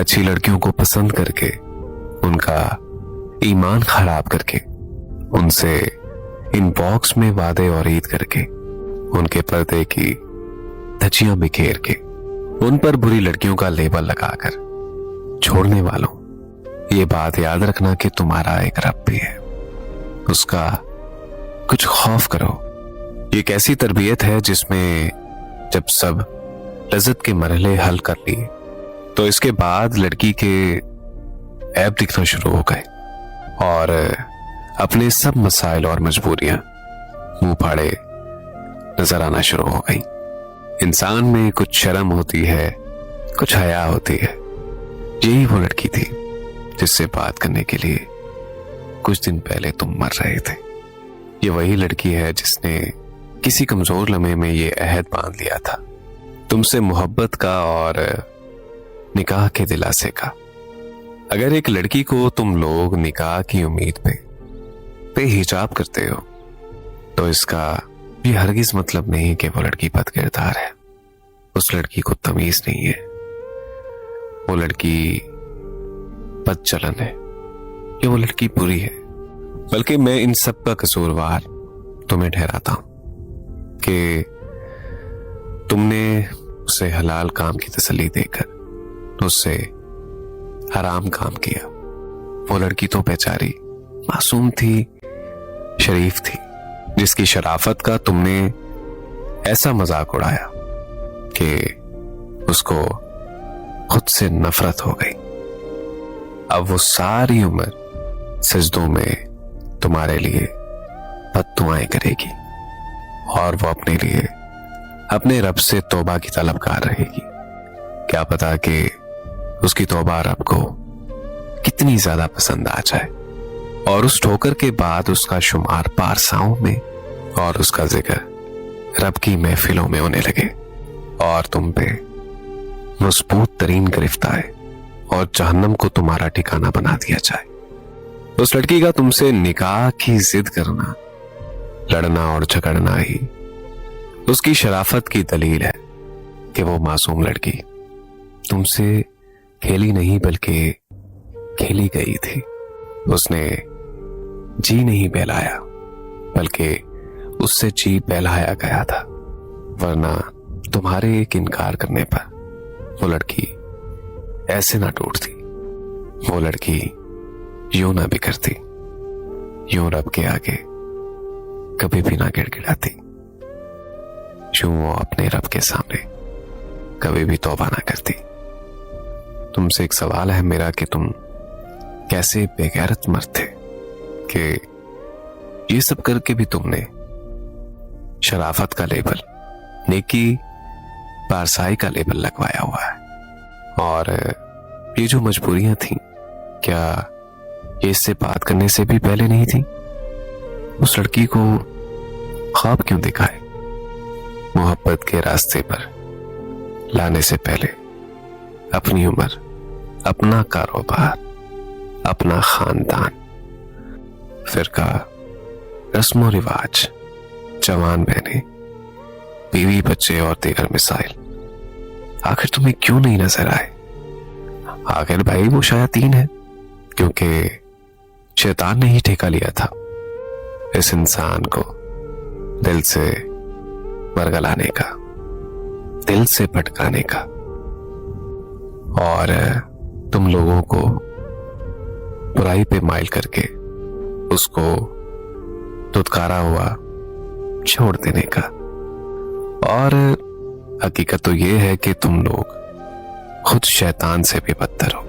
अच्छी लड़कियों को पसंद करके, उनका ईमान खराब करके, उनसे इनबॉक्स में वादे और ईद करके, उनके पर्दे की धज्जियां बिखेर के, उन पर बुरी लड़कियों का लेबल लगाकर छोड़ने वालों, ये बात याद रखना कि तुम्हारा एक रब भी है, उसका कुछ खौफ करो। ये कैसी तरबियत है जिसमें जब सब लज्जत के मरहले हल कर लिए तो इसके बाद लड़की के ऐब दिखना शुरू हो गए और अपने सब मसाइल और मजबूरियां मुंह फाड़े नजर आना शुरू हो गई। इंसान में कुछ शर्म होती है, कुछ हया होती है। यही वो लड़की थी जिससे बात करने के लिए कुछ दिन पहले तुम मर रहे थे। ये वही लड़की है जिसने किसी कमजोर लम्हे में ये अहद बांध लिया था, तुमसे मोहब्बत का और निकाह के दिलासे का। अगर एक लड़की को तुम लोग निकाह की उम्मीद पे बेहिजाब करते हो तो इसका ये हरगिज मतलब नहीं कि वो लड़की बदकिरदार है। उस लड़की को तमीज नहीं है, वो लड़की बदचलन है, ये वो लड़की बुरी है। बल्कि मैं इन सब का कसूरवार तुम्हें ठहराता हूं कि तुमने उसे हलाल काम की तसल्ली देकर उससे हराम काम किया। वो लड़की तो बेचारी मासूम थी, शरीफ थी, जिसकी शराफत का तुमने ऐसा मजाक उड़ाया कि उसको खुद से नफरत हो गई। अब वो सारी उम्र सजदों में तुम्हारे लिए बद्दुआएं करेगी और वो अपने लिए अपने रब से तौबा की तलबगार रहेगी। क्या पता कि उसकी तौबा रब को कितनी ज्यादा पसंद आ जाए और उस ठोकर के बाद उसका शुमार पारसाओं में और उसका जिक्र रब की महफिलों में होने लगे और तुम पे मजबूत तरीन गिरफ्त आए और जहन्नम को तुम्हारा ठिकाना बना दिया जाए। उस लड़की का तुमसे निकाह की जिद करना, लड़ना और झगड़ना ही उसकी शराफत की दलील है कि वो मासूम लड़की तुमसे खेली नहीं बल्कि खेली गई थी। उसने जी नहीं बहलाया बल्कि उससे जी बहलाया गया था, वरना तुम्हारे एक इनकार करने पर वो लड़की ऐसे ना टूटती, वो लड़की यूं ना बिखरती, यूं रब के आगे कभी भी ना गिड़गिड़ाती, यूं वो अपने रब के सामने कभी भी तौबा ना करती। तुमसे एक सवाल है मेरा कि तुम कैसे बेगैरत मर्द थे कि ये सब करके भी तुमने शराफत का लेबल, नेकी पारसाई का लेबल लगवाया हुआ है। और ये जो मजबूरियां थी, क्या ये इससे बात करने से भी पहले नहीं थी? उस लड़की को ख्वाब क्यों दिखाए? मोहब्बत के रास्ते पर लाने से पहले अपनी उम्र, अपना कारोबार, अपना खानदान, फिरका, रस्मो रिवाज, जवान बहने, बीवी बच्चे और दीगर मिसाइल आखिर तुम्हें क्यों नहीं नजर आए? आखिर भाई वो शयातीन है, क्योंकि शैतान ने ही ठेका लिया था इस इंसान को दिल से बरगलाने का, दिल से भटकाने का, और तुम लोगों को बुराई पे माइल करके उसको धुतकारा हुआ छोड़ देने का। और हकीकत तो ये है कि तुम लोग खुद शैतान से भी बदतर हो।